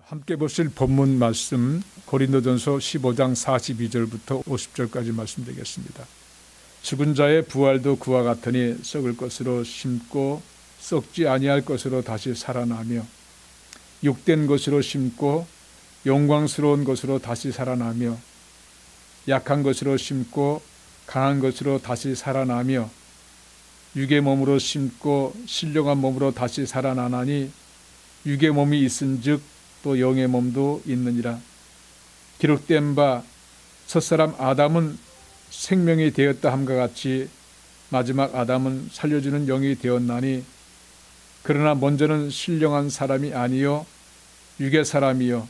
함께 보실 본문 말씀 고린도전서 15장 42절부터 50절까지 말씀드리겠습니다. 죽은 자의 부활도 그와 같으니 썩을 것으로 심고 썩지 아니할 것으로 다시 살아나며 육된 것으로 심고 영광스러운 것으로 다시 살아나며 약한 것으로 심고 강한 것으로 다시 살아나며 육의 몸으로 심고 신령한 몸으로 다시 살아나나니 육의 몸이 있은즉 또 영의 몸도 있느니라. 기록된 바 첫사람 아담은 생명이 되었다 함과 같이 마지막 아담은 살려주는 영이 되었나니 그러나 먼저는 신령한 사람이 아니요 육의 사람이요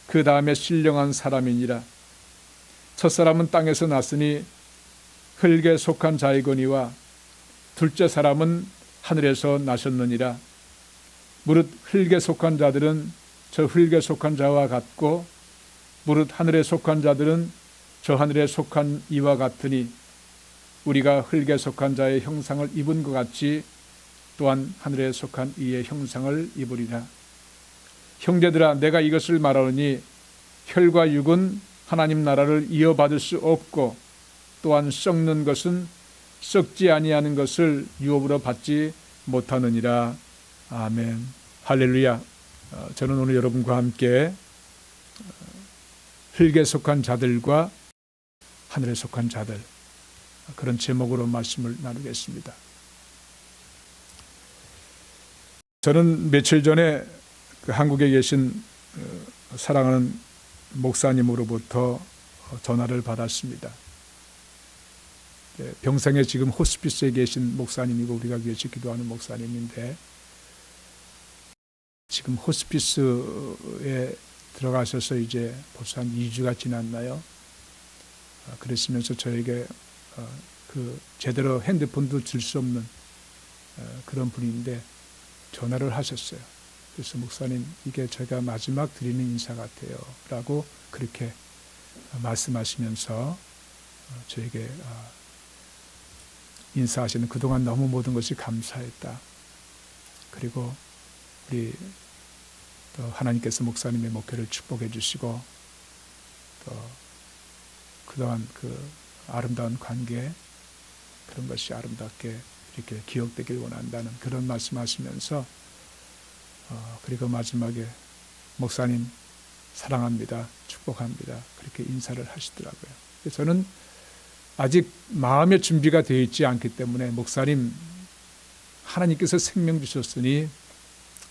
그 다음에 신령한 사람이니라. 첫사람은 땅에서 났으니 흙에 속한 자이거니와 둘째 사람은 하늘에서 나셨느니라. 무릇 흙에 속한 자들은 저 흙에 속한 자와 같고 무릇 하늘에 속한 자들은 저 하늘에 속한 이와 같으니 우리가 흙에 속한 자의 형상을 입은 것 같이 또한 하늘에 속한 이의 형상을 입으리라. 형제들아, 내가 이것을 말하노니 혈과 육은 하나님 나라를 이어받을 수 없고 또한 썩는 것은 썩지 아니하는 것을 유업으로 받지 못하느니라. 아멘. 할렐루야. 저는 오늘 여러분과 함께 흙에 속한 자들과 하늘에 속한 자들, 그런 제목으로 말씀을 나누겠습니다. 저는 며칠 전에 한국에 계신 사랑하는 목사님으로부터 전화를 받았습니다. 병상에 지금 호스피스에 계신 목사님이고 우리가 위해서 기도하는 목사님인데 지금 호스피스에 들어가셔서 이제 벌써 한 2주가 지났나요? 그랬으면서 저에게 제대로 핸드폰도 줄 수 없는 그런 분인데 전화를 하셨어요. 그래서 목사님, 이게 제가 마지막 드리는 인사 같아요 라고 그렇게 말씀하시면서 저에게 인사하시는, 그동안 너무 모든 것이 감사했다. 그리고 우리 또 하나님께서 목사님의 목회를 축복해 주시고 또 그동안 그 아름다운 관계, 그런 것이 아름답게 이렇게 기억되길 원한다는 그런 말씀하시면서 그리고 마지막에 목사님 사랑합니다, 축복합니다, 그렇게 인사를 하시더라고요. 저는 아직 마음의 준비가 되어 있지 않기 때문에 목사님, 하나님께서 생명 주셨으니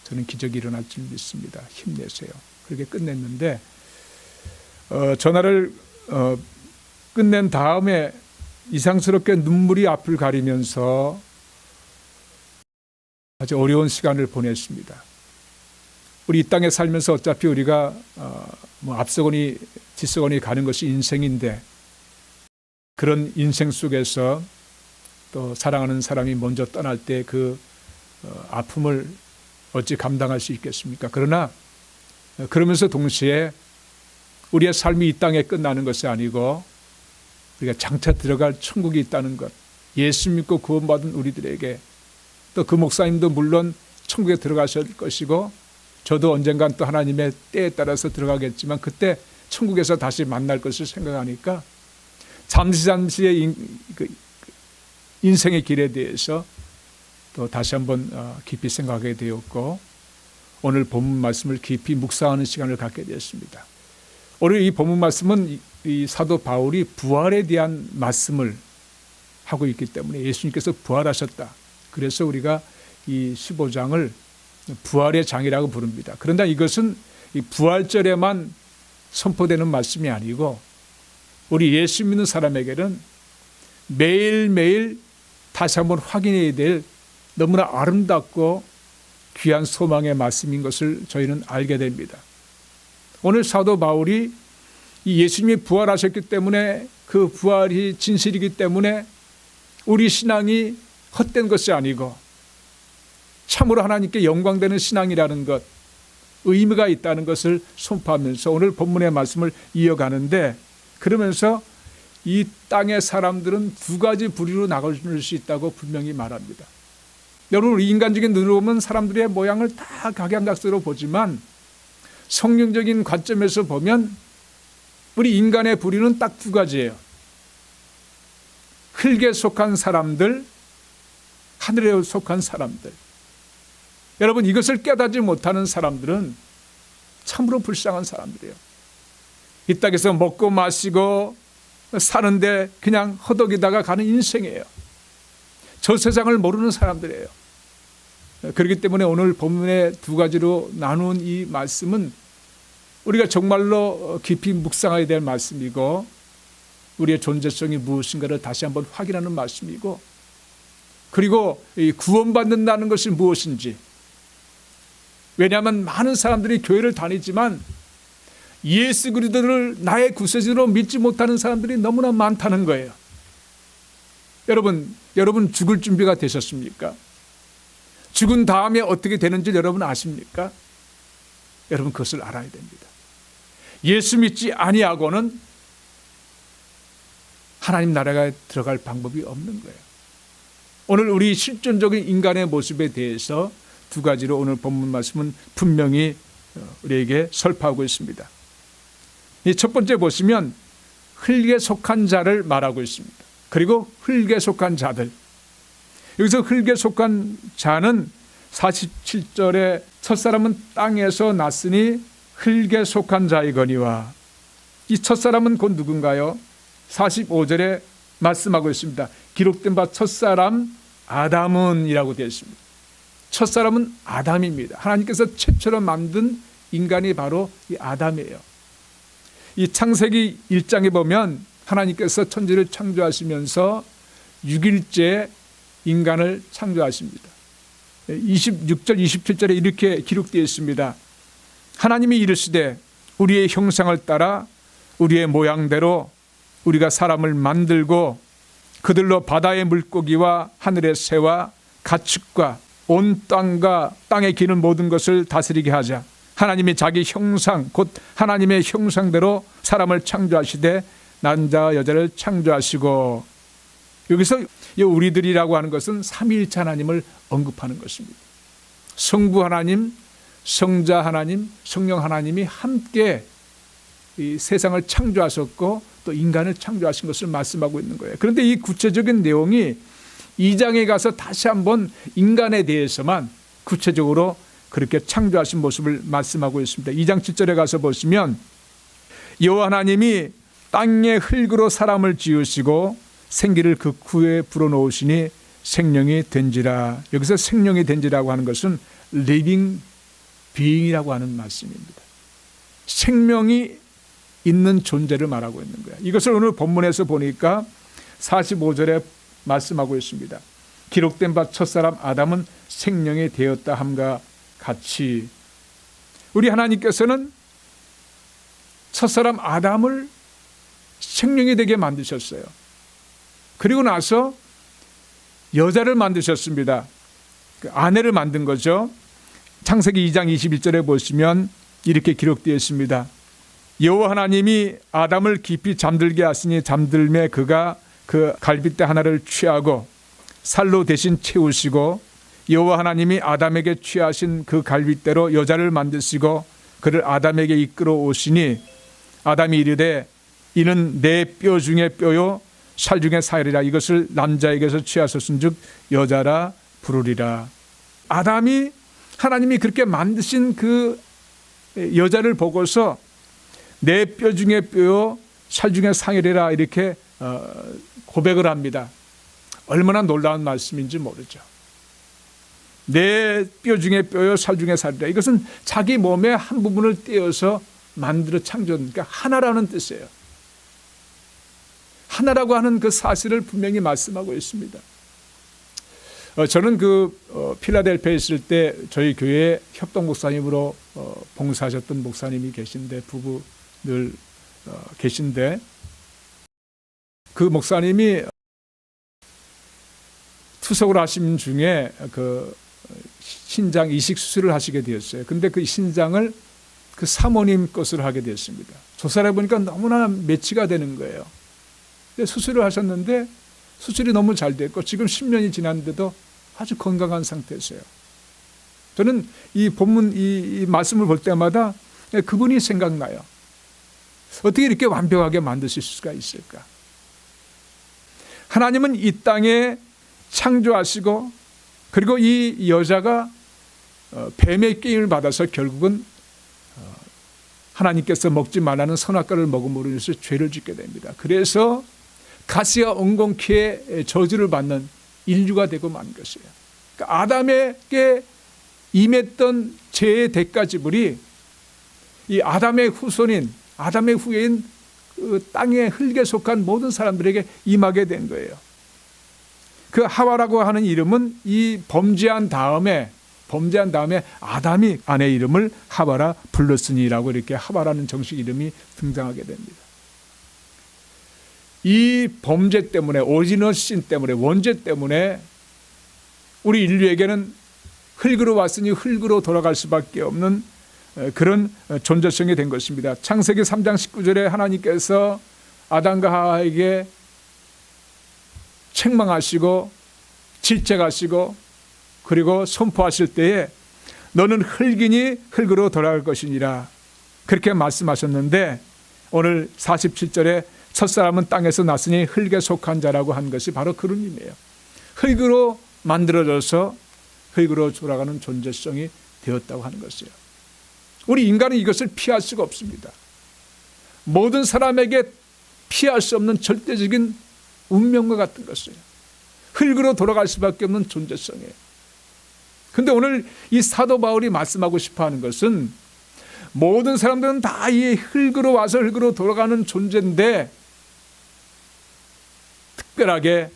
저는 기적이 일어날 줄 믿습니다. 힘내세요. 그렇게 끝냈는데 전화를 끝낸 다음에 이상스럽게 눈물이 앞을 가리면서 아주 어려운 시간을 보냈습니다. 우리 이 땅에 살면서 어차피 우리가 앞서거니 뒤서거니 가는 것이 인생인데 그런 인생 속에서 또 사랑하는 사람이 먼저 떠날 때 그 아픔을 어찌 감당할 수 있겠습니까? 그러나 그러면서 동시에 우리의 삶이 이 땅에 끝나는 것이 아니고 우리가 장차 들어갈 천국이 있다는 것, 예수 믿고 구원받은 우리들에게, 또 그 목사님도 물론 천국에 들어가실 것이고 저도 언젠간 또 하나님의 때에 따라서 들어가겠지만 그때 천국에서 다시 만날 것을 생각하니까 잠시의 인생의 길에 대해서 또 다시 한번 깊이 생각하게 되었고 오늘 본문 말씀을 깊이 묵상하는 시간을 갖게 되었습니다. 오늘 이 본문 말씀은 이 사도 바울이 부활에 대한 말씀을 하고 있기 때문에 예수님께서 부활하셨다. 그래서 우리가 이 15장을 부활의 장이라고 부릅니다. 그런데 이것은 이 부활절에만 선포되는 말씀이 아니고 우리 예수 믿는 사람에게는 매일매일 다시 한번 확인해야 될 너무나 아름답고 귀한 소망의 말씀인 것을 저희는 알게 됩니다. 오늘 사도 바울이 이 예수님이 부활하셨기 때문에 그 부활이 진실이기 때문에 우리 신앙이 헛된 것이 아니고 참으로 하나님께 영광되는 신앙이라는 것, 의미가 있다는 것을 선포하면서 오늘 본문의 말씀을 이어가는데 그러면서 이 땅의 사람들은 두 가지 부류로 나눌 수 있다고 분명히 말합니다. 여러분, 인간적인 눈으로 보면 사람들의 모양을 다 각양각색으로 보지만 성경적인 관점에서 보면 우리 인간의 부류는 딱 두 가지예요. 흙에 속한 사람들, 하늘에 속한 사람들. 여러분, 이것을 깨닫지 못하는 사람들은 참으로 불쌍한 사람들이에요. 이 땅에서 먹고 마시고 사는데 그냥 허덕이다가 가는 인생이에요. 저 세상을 모르는 사람들이에요. 그렇기 때문에 오늘 본문의 두 가지로 나눈 이 말씀은 우리가 정말로 깊이 묵상해야 될 말씀이고, 우리의 존재성이 무엇인가를 다시 한번 확인하는 말씀이고, 그리고 구원받는다는 것이 무엇인지. 왜냐하면 많은 사람들이 교회를 다니지만 예수 그리스도를 나의 구세주로 믿지 못하는 사람들이 너무나 많다는 거예요. 여러분 죽을 준비가 되셨습니까? 죽은 다음에 어떻게 되는지 여러분 아십니까? 여러분 그것을 알아야 됩니다. 예수 믿지 아니하고는 하나님 나라에 들어갈 방법이 없는 거예요. 오늘 우리 실존적인 인간의 모습에 대해서 두 가지로 오늘 본문 말씀은 분명히 우리에게 설파하고 있습니다. 이 첫 번째 보시면 흙에 속한 자를 말하고 있습니다. 그리고 흙에 속한 자들. 여기서 흙에 속한 자는 47절에 첫사람은 땅에서 났으니 흙에 속한 자이거니와, 이 첫사람은 곧 누군가요? 45절에 말씀하고 있습니다. 기록된 바 첫사람 아담은 이라고 되어 있습니다. 첫사람은 아담입니다. 하나님께서 최초로 만든 인간이 바로 이 아담이에요. 이 창세기 1장에 보면 하나님께서 천지를 창조하시면서 6일째 인간을 창조하십니다. 26절 27절에 이렇게 기록되어 있습니다. 하나님이 이르시되 우리의 형상을 따라 우리의 모양대로 우리가 사람을 만들고 그들로 바다의 물고기와 하늘의 새와 가축과 온 땅과 땅에 기는 모든 것을 다스리게 하자. 하나님이 자기 형상 곧 하나님의 형상대로 사람을 창조하시되 남자와 여자를 창조하시고, 여기서 이 우리들이라고 하는 것은 삼위일체 하나님을 언급하는 것입니다. 성부 하나님, 성자 하나님, 성령 하나님이 함께 이 세상을 창조하셨고 또 인간을 창조하신 것을 말씀하고 있는 거예요. 그런데 이 구체적인 내용이 2장에 가서 다시 한번 인간에 대해서만 구체적으로 그렇게 창조하신 모습을 말씀하고 있습니다. 2장 7절에 가서 보시면 여호와 하나님이 땅의 흙으로 사람을 지으시고 생기를 그 후에 불어넣으시니 생명이 된지라. 여기서 생명이 된지라고 하는 것은 living being이라고 하는 말씀입니다. 생명이 있는 존재를 말하고 있는 거예요. 이것을 오늘 본문에서 보니까 45절에 말씀하고 있습니다. 기록된 바 첫사람 아담은 생명이 되었다 함과 같이, 우리 하나님께서는 첫사람 아담을 생명이 되게 만드셨어요. 그리고 나서 여자를 만드셨습니다. 그 아내를 만든 거죠. 창세기 2장 21절에 보시면 이렇게 기록되어 있습니다. 여호와 하나님이 아담을 깊이 잠들게 하시니 잠들매 그가 그 갈빗대 하나를 취하고 살로 대신 채우시고, 여호와 하나님이 아담에게 취하신 그 갈빗대로 여자를 만드시고 그를 아담에게 이끌어 오시니 아담이 이르되 이는 내 뼈 중에 뼈요 살 중에 살이라. 이것을 남자에게서 취하셨은즉 여자라 부르리라. 아담이 하나님이 그렇게 만드신 그 여자를 보고서 내 뼈 중에 뼈요 살 중에 상이라 이렇게 고백을 합니다. 얼마나 놀라운 말씀인지 모르죠. 내 뼈 중에 뼈요 살 중에 살이라. 이것은 자기 몸의 한 부분을 떼어서 만들어 창조한, 그러니까 하나라는 뜻이에요. 하나라고 하는 그 사실을 분명히 말씀하고 있습니다. 저는 필라델피아에 있을 때 저희 교회에 협동 목사님으로 봉사하셨던 목사님이 계신데, 부부들 계신데, 그 목사님이 투석을 하신 중에 그 신장 이식 수술을 하시게 되었어요. 근데 그 신장을 그 사모님 것으로 하게 되었습니다. 조사를 해보니까 너무나 매치가 되는 거예요. 수술을 하셨는데 수술이 너무 잘 됐고 지금 10년이 지났는데도 아주 건강한 상태였어요. 저는 이 본문 이 말씀을 볼 때마다 그분이 생각나요. 어떻게 이렇게 완벽하게 만드실 수가 있을까? 하나님은 이 땅에 창조하시고, 그리고 이 여자가 뱀의 게임을 받아서 결국은 하나님께서 먹지 말라는 선악과를 먹음으로 인해서 죄를 짓게 됩니다. 그래서 가시가 엉겅퀴에 저주를 받는 인류가 되고 만 것이에요. 그러니까 아담에게 임했던 죄의 대가 지불이 이 아담의 후손인, 아담의 후예인 그 땅의 흙에 속한 모든 사람들에게 임하게 된 거예요. 그 하와라고 하는 이름은 이 범죄한 다음에 아담이 아내 이름을 하와라 불렀으니라고 이렇게 하와라는 정식 이름이 등장하게 됩니다. 이 범죄 때문에, 오리지널 신 때문에, 원죄 때문에 우리 인류에게는 흙으로 왔으니 흙으로 돌아갈 수밖에 없는 그런 존재성이 된 것입니다. 창세기 3장 19절에 하나님께서 아담과 하와에게 책망하시고 질책하시고 그리고 선포하실 때에 너는 흙이니 흙으로 돌아갈 것이니라 그렇게 말씀하셨는데, 오늘 47절에 첫사람은 땅에서 났으니 흙에 속한 자라고 한 것이 바로 그런 의미예요. 흙으로 만들어져서 흙으로 돌아가는 존재성이 되었다고 하는 것이에요. 우리 인간은 이것을 피할 수가 없습니다. 모든 사람에게 피할 수 없는 절대적인 운명과 같은 것이에요. 흙으로 돌아갈 수밖에 없는 존재성이에요. 그런데 오늘 이 사도 바울이 말씀하고 싶어하는 것은 모든 사람들은 다 이 흙으로 와서 흙으로 돌아가는 존재인데, 특별하게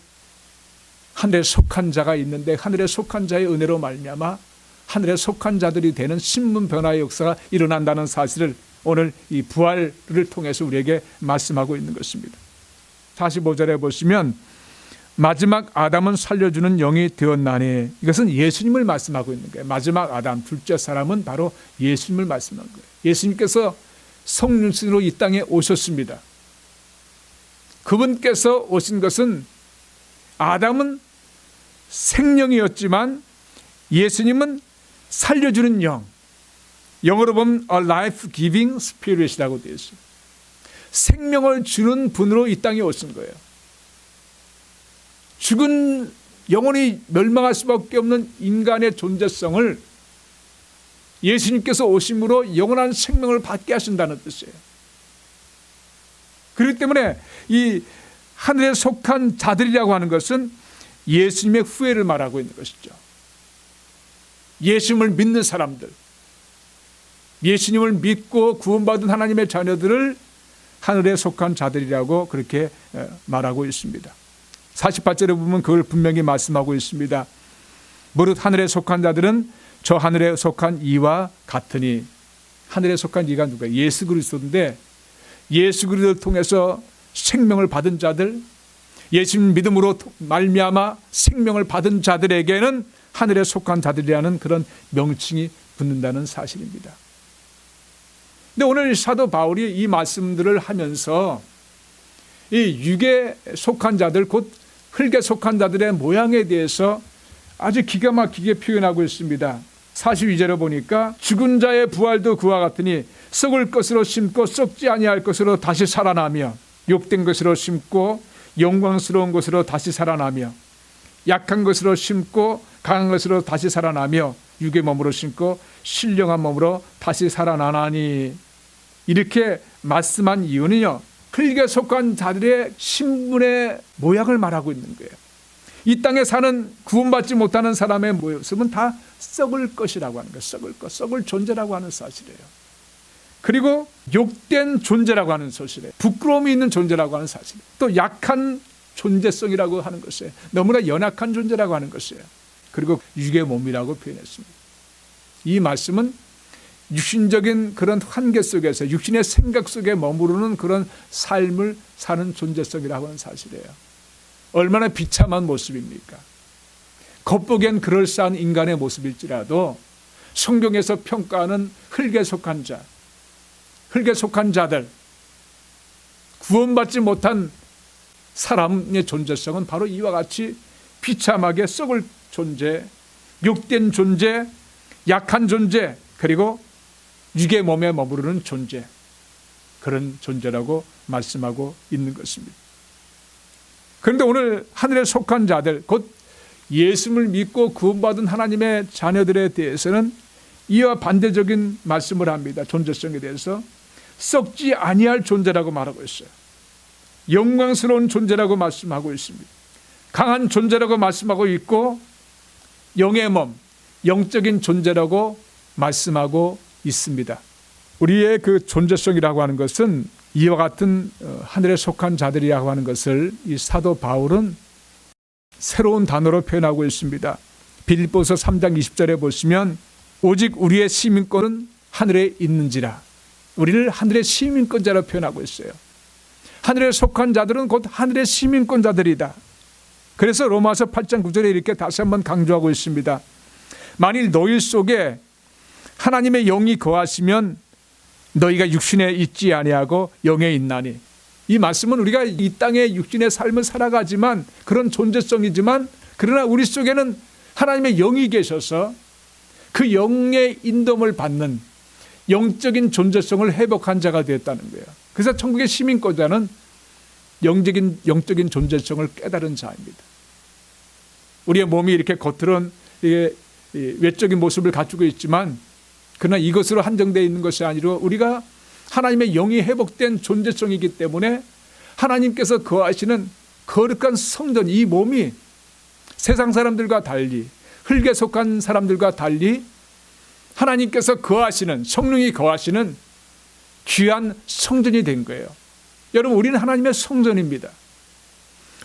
하늘에 속한 자가 있는데, 하늘에 속한 자의 은혜로 말미암아 하늘에 속한 자들이 되는 신분 변화의 역사가 일어난다는 사실을 오늘 이 부활을 통해서 우리에게 말씀하고 있는 것입니다. 45절에 보시면 마지막 아담은 살려주는 영이 되었나니, 이것은 예수님을 말씀하고 있는 거예요. 마지막 아담, 둘째 사람은 바로 예수님을 말씀하는 거예요. 예수님께서 성령으로 이 땅에 오셨습니다. 그분께서 오신 것은, 아담은 생명이었지만 예수님은 살려주는 영, 영어로 보면 a life-giving spirit이라고 되어 있어요. 생명을 주는 분으로 이 땅에 오신 거예요. 죽은 영혼이 멸망할 수밖에 없는 인간의 존재성을 예수님께서 오심으로 영원한 생명을 받게 하신다는 뜻이에요. 그렇기 때문에 이 하늘에 속한 자들이라고 하는 것은 예수님의 후예를 말하고 있는 것이죠. 예수님을 믿는 사람들, 예수님을 믿고 구원받은 하나님의 자녀들을 하늘에 속한 자들이라고 그렇게 말하고 있습니다. 48절에 보면 그걸 분명히 말씀하고 있습니다. 무릇 하늘에 속한 자들은 저 하늘에 속한 이와 같으니, 하늘에 속한 이가 누구예요? 예수 그리스도인데, 예수 그리스도를 통해서 생명을 받은 자들, 예수님 믿음으로 말미암아 생명을 받은 자들에게는 하늘에 속한 자들이라는 그런 명칭이 붙는다는 사실입니다. 근데 오늘 사도 바울이 이 말씀들을 하면서 이 육에 속한 자들, 곧 흙에 속한 자들의 모양에 대해서 아주 기가 막히게 표현하고 있습니다. 42절에 보니까 죽은 자의 부활도 그와 같으니 썩을 것으로 심고 썩지 아니할 것으로 다시 살아나며, 욕된 것으로 심고 영광스러운 것으로 다시 살아나며, 약한 것으로 심고 강한 것으로 다시 살아나며, 육의 몸으로 심고 신령한 몸으로 다시 살아나나니, 이렇게 말씀한 이유는요, 흙에 속한 자들의 신분의 모양을 말하고 있는 거예요. 이 땅에 사는 구원받지 못하는 사람의 모습은 다 썩을 것이라고 하는 거예요. 썩을 것, 썩을 존재라고 하는 사실이에요. 그리고 욕된 존재라고 하는 사실이에요. 부끄러움이 있는 존재라고 하는 사실. 또 약한 존재성이라고 하는 것이에요. 너무나 연약한 존재라고 하는 것이에요. 그리고 육의 몸이라고 표현했습니다. 이 말씀은 육신적인 그런 한계 속에서 육신의 생각 속에 머무르는 그런 삶을 사는 존재성이라고 하는 사실이에요. 얼마나 비참한 모습입니까? 겉보기엔 그럴싸한 인간의 모습일지라도 성경에서 평가하는 흙에 속한 자, 흙에 속한 자들, 구원받지 못한 사람의 존재성은 바로 이와 같이 비참하게 썩을 존재, 욕된 존재, 약한 존재, 그리고 육의 몸에 머무르는 존재, 그런 존재라고 말씀하고 있는 것입니다. 그런데 오늘 하늘에 속한 자들, 곧 예수를 믿고 구원받은 하나님의 자녀들에 대해서는 이와 반대적인 말씀을 합니다. 존재성에 대해서 썩지 아니할 존재라고 말하고 있어요. 영광스러운 존재라고 말씀하고 있습니다. 강한 존재라고 말씀하고 있고 영의 몸, 영적인 존재라고 말씀하고 있습니다. 우리의 그 존재성이라고 하는 것은 이와 같은 하늘에 속한 자들이라고 하는 것을 이 사도 바울은 새로운 단어로 표현하고 있습니다. 빌립보서 3장 20절에 보시면 오직 우리의 시민권은 하늘에 있는지라, 우리를 하늘의 시민권자로 표현하고 있어요. 하늘에 속한 자들은 곧 하늘의 시민권자들이다. 그래서 로마서 8장 9절에 이렇게 다시 한번 강조하고 있습니다. 만일 너희 속에 하나님의 영이 거하시면 너희가 육신에 있지 아니하고 영에 있나니. 이 말씀은 우리가 이 땅의 육신의 삶을 살아가지만 그런 존재성이지만, 그러나 우리 속에는 하나님의 영이 계셔서 그 영의 인도를 받는 영적인 존재성을 회복한 자가 되었다는 거예요. 그래서 천국의 시민권자는 영적인 존재성을 깨달은 자입니다. 우리의 몸이 이렇게 겉으로는 외적인 모습을 갖추고 있지만, 그러나 이것으로 한정되어 있는 것이 아니라 우리가 하나님의 영이 회복된 존재성이기 때문에 하나님께서 거하시는 거룩한 성전, 이 몸이 세상 사람들과 달리, 흙에 속한 사람들과 달리 하나님께서 거하시는, 성령이 거하시는 귀한 성전이 된 거예요. 여러분, 우리는 하나님의 성전입니다.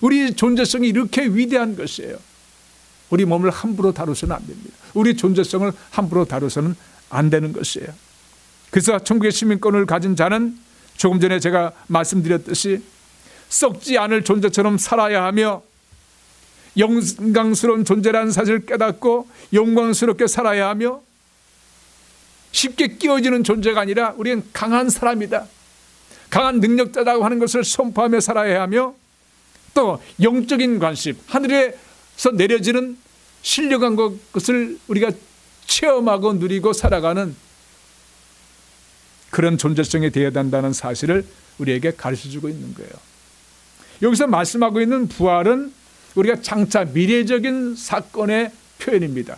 우리 존재성이 이렇게 위대한 것이에요. 우리 몸을 함부로 다루서는 안 됩니다. 우리 존재성을 함부로 다루서는 안 되는 것이에요. 그래서 천국의 시민권을 가진 자는 조금 전에 제가 말씀드렸듯이 썩지 않을 존재처럼 살아야 하며 영광스러운 존재라는 사실을 깨닫고 영광스럽게 살아야 하며, 쉽게 끼워지는 존재가 아니라 우리는 강한 사람이다, 강한 능력자라고 하는 것을 선포하며 살아야 하며, 또 영적인 관심, 하늘에서 내려지는 신령한 것을 우리가 체험하고 누리고 살아가는 그런 존재성이 되어야 된다는 사실을 우리에게 가르쳐주고 있는 거예요. 여기서 말씀하고 있는 부활은 우리가 장차 미래적인 사건의 표현입니다.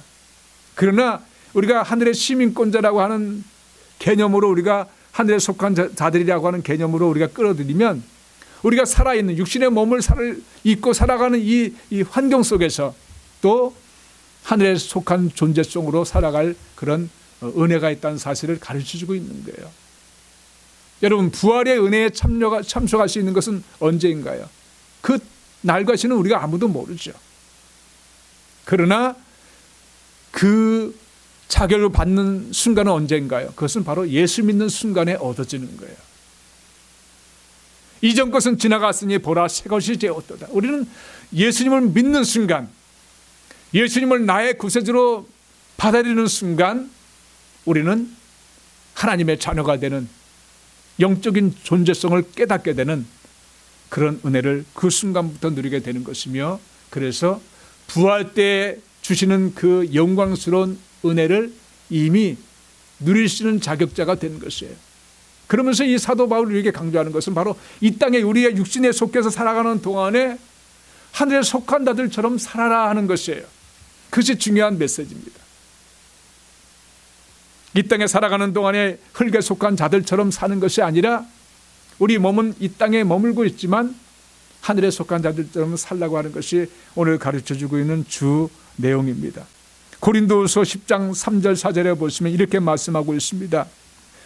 그러나 우리가 하늘의 시민권자라고 하는 개념으로, 우리가 하늘에 속한 자들이라고 하는 개념으로 우리가 끌어들이면, 우리가 살아있는 육신의 몸을 입고 살아가는 이 환경 속에서 또 하늘에 속한 존재성으로 살아갈 그런 은혜가 있다는 사실을 가르쳐주고 있는 거예요. 여러분, 부활의 은혜에 참석할 수 있는 것은 언제인가요? 그 날과 시는 우리가 아무도 모르죠. 그러나 그 자격을 받는 순간은 언제인가요? 그것은 바로 예수 믿는 순간에 얻어지는 거예요. 이전 것은 지나갔으니 보라 새 것이 되었도다. 우리는 예수님을 믿는 순간, 예수님을 나의 구세주로 받아들이는 순간 우리는 하나님의 자녀가 되는 영적인 존재성을 깨닫게 되는 그런 은혜를 그 순간부터 누리게 되는 것이며, 그래서 부활 때 주시는 그 영광스러운 은혜를 이미 누릴 수 있는 자격자가 되는 것이에요. 그러면서 이 사도 바울이 이렇게 강조하는 것은 바로 이 땅에 우리의 육신에 속해서 살아가는 동안에 하늘에 속한 자들처럼 살아라 하는 것이에요. 그것이 중요한 메시지입니다. 이 땅에 살아가는 동안에 흙에 속한 자들처럼 사는 것이 아니라, 우리 몸은 이 땅에 머물고 있지만 하늘에 속한 자들처럼 살라고 하는 것이 오늘 가르쳐주고 있는 주 내용입니다. 고린도후서 10장 3절 4절에 보시면 이렇게 말씀하고 있습니다.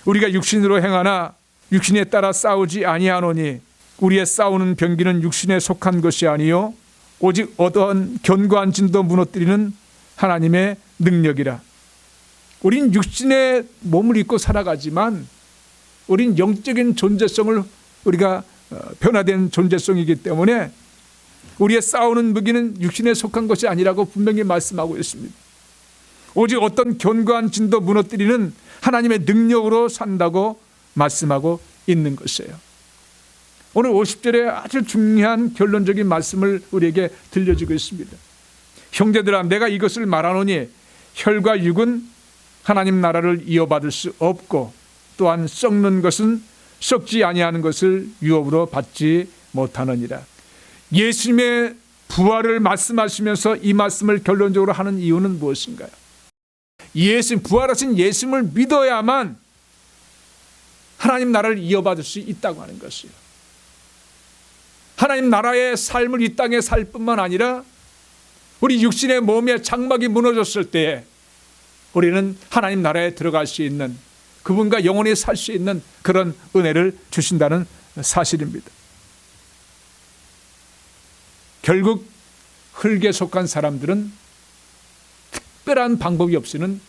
우리가 육신으로 행하나 육신에 따라 싸우지 아니하노니 우리의 싸우는 병기는 육신에 속한 것이 아니요 오직 어떠한 견고한 진도 무너뜨리는 하나님의 능력이라. 우린 육신의 몸을 입고 살아가지만 우린 영적인 존재성을, 우리가 변화된 존재성이기 때문에 우리의 싸우는 무기는 육신에 속한 것이 아니라고 분명히 말씀하고 있습니다. 오직 어떤 견고한 진도 무너뜨리는 하나님의 능력으로 산다고 말씀하고 있는 것이에요. 오늘 50절에 아주 중요한 결론적인 말씀을 우리에게 들려주고 있습니다. 형제들아, 내가 이것을 말하노니 혈과 육은 하나님 나라를 이어받을 수 없고 또한 썩는 것은 썩지 아니하는 것을 유업으로 받지 못하느니라. 예수님의 부활을 말씀하시면서 이 말씀을 결론적으로 하는 이유는 무엇인가요? 부활하신 예수님을 믿어야만 하나님 나라를 이어받을 수 있다고 하는 것이에요. 하나님 나라의 삶을 이 땅에 살 뿐만 아니라 우리 육신의 몸의 장막이 무너졌을 때에 우리는 하나님 나라에 들어갈 수 있는, 그분과 영원히 살 수 있는 그런 은혜를 주신다는 사실입니다. 결국 흙에 속한 사람들은 특별한 방법이 없이는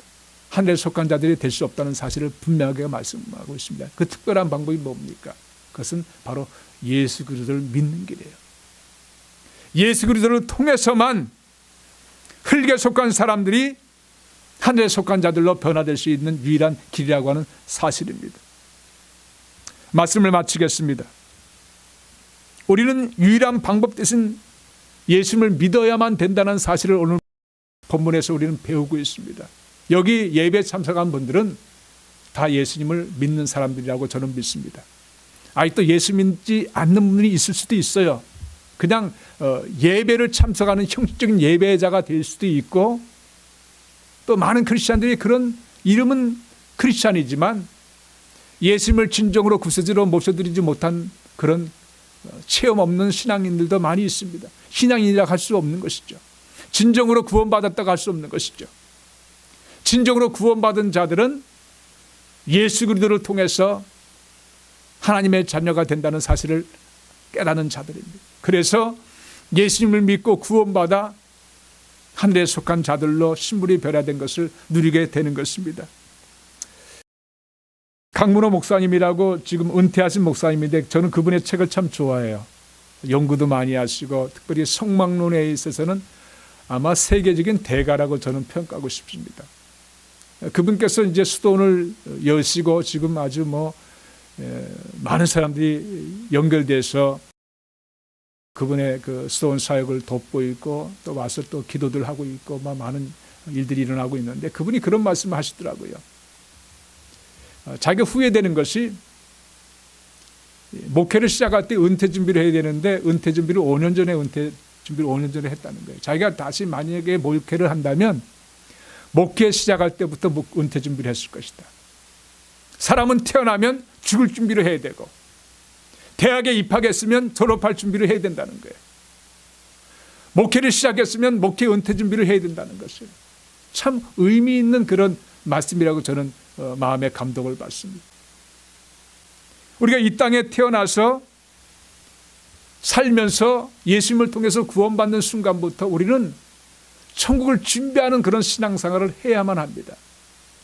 하늘에 속한 자들이 될 수 없다는 사실을 분명하게 말씀하고 있습니다. 그 특별한 방법이 뭡니까? 그것은 바로 예수 그리스도를 믿는 길이에요. 예수 그리스도를 통해서만 흙에 속한 사람들이 하늘에 속한 자들로 변화될 수 있는 유일한 길이라고 하는 사실입니다. 말씀을 마치겠습니다. 우리는 유일한 방법 대신 예수님을 믿어야만 된다는 사실을 오늘 본문에서 우리는 배우고 있습니다. 여기 예배 참석한 분들은 다 예수님을 믿는 사람들이라고 저는 믿습니다. 아직도 예수 믿지 않는 분들이 있을 수도 있어요. 그냥 예배를 참석하는 형식적인 예배자가 될 수도 있고, 또 많은 크리스찬들이 그런 이름은 크리스찬이지만 예수님을 진정으로 구세주로 모셔드리지 못한 그런 체험 없는 신앙인들도 많이 있습니다. 신앙인이라 할 수 없는 것이죠. 진정으로 구원받았다고 할 수 없는 것이죠. 진정으로 구원받은 자들은 예수 그리스도를 통해서 하나님의 자녀가 된다는 사실을 깨닫는 자들입니다. 그래서 예수님을 믿고 구원받아 하늘에 속한 자들로 신분이 변화된 것을 누리게 되는 것입니다. 강문호 목사님이라고 지금 은퇴하신 목사님인데 저는 그분의 책을 참 좋아해요. 연구도 많이 하시고 특별히 성막론에 있어서는 아마 세계적인 대가라고 저는 평가하고 싶습니다. 그분께서 이제 수도원을 여시고 지금 아주 많은 사람들이 연결돼서 그분의 그 수도원 사역을 돕고 있고 또 와서 또 기도들 하고 있고 많은 일들이 일어나고 있는데 그분이 그런 말씀을 하시더라고요. 자기가 후회되는 것이 목회를 시작할 때 은퇴 준비를 해야 되는데 은퇴 준비를 5년 전에 했다는 거예요. 자기가 다시 만약에 목회를 한다면 목회 시작할 때부터 은퇴 준비를 했을 것이다. 사람은 태어나면 죽을 준비를 해야 되고 대학에 입학했으면 졸업할 준비를 해야 된다는 거예요. 목회를 시작했으면 목회 은퇴 준비를 해야 된다는 것이에요. 참 의미 있는 그런 말씀이라고 저는 마음의 감동을 받습니다. 우리가 이 땅에 태어나서 살면서 예수님을 통해서 구원받는 순간부터 우리는 천국을 준비하는 그런 신앙생활을 해야만 합니다.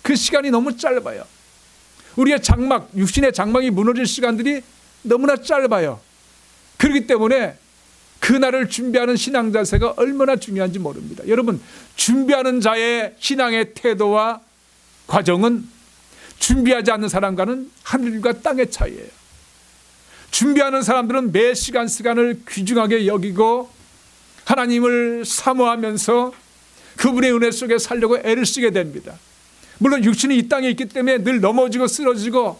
그 시간이 너무 짧아요. 우리의 장막, 육신의 장막이 무너질 시간들이 너무나 짧아요. 그렇기 때문에 그날을 준비하는 신앙 자세가 얼마나 중요한지 모릅니다. 여러분, 준비하는 자의 신앙의 태도와 과정은 준비하지 않는 사람과는 하늘과 땅의 차이예요. 준비하는 사람들은 매 시간을 귀중하게 여기고 하나님을 사모하면서 그분의 은혜 속에 살려고 애를 쓰게 됩니다. 물론 육신이 이 땅에 있기 때문에 늘 넘어지고 쓰러지고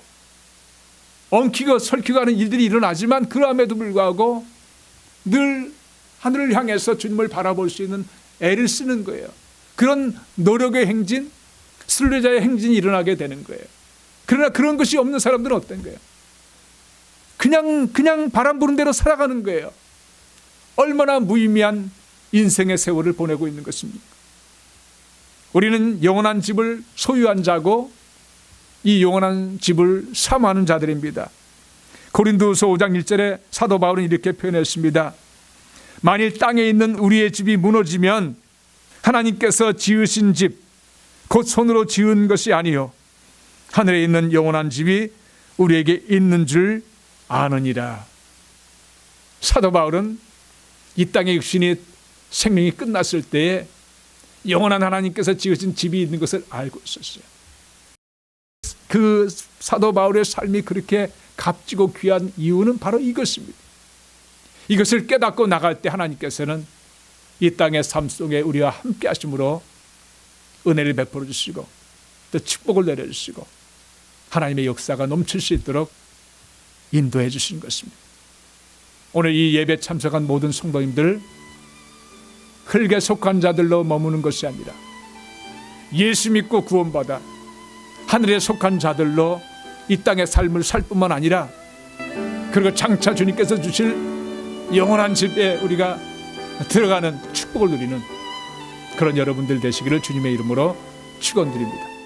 엉키고 설키고 하는 일들이 일어나지만 그럼에도 불구하고 늘 하늘을 향해서 주님을 바라볼 수 있는 애를 쓰는 거예요. 그런 노력의 행진, 순례자의 행진이 일어나게 되는 거예요. 그러나 그런 것이 없는 사람들은 어떤 거예요? 그냥 바람 부는 대로 살아가는 거예요. 얼마나 무의미한 인생의 세월을 보내고 있는 것입니까? 우리는 영원한 집을 소유한 자고 이 영원한 집을 사모하는 자들입니다. 고린도후서 5장 1절에 사도 바울은 이렇게 표현했습니다. 만일 땅에 있는 우리의 집이 무너지면 하나님께서 지으신 집, 곧 손으로 지은 것이 아니요 하늘에 있는 영원한 집이 우리에게 있는 줄 아느니라. 사도 바울은 이 땅의 육신이 생명이 끝났을 때에 영원한 하나님께서 지으신 집이 있는 것을 알고 있었어요. 그 사도 바울의 삶이 그렇게 값지고 귀한 이유는 바로 이것입니다. 이것을 깨닫고 나갈 때 하나님께서는 이 땅의 삶 속에 우리와 함께 하심으로 은혜를 베풀어 주시고 또 축복을 내려주시고 하나님의 역사가 넘칠 수 있도록 인도해 주신 것입니다. 오늘 이 예배 참석한 모든 성도님들, 흙에 속한 자들로 머무는 것이 아니라 예수 믿고 구원받아 하늘에 속한 자들로 이 땅의 삶을 살 뿐만 아니라, 그리고 장차 주님께서 주실 영원한 집에 우리가 들어가는 축복을 누리는 그런 여러분들 되시기를 주님의 이름으로 축원드립니다.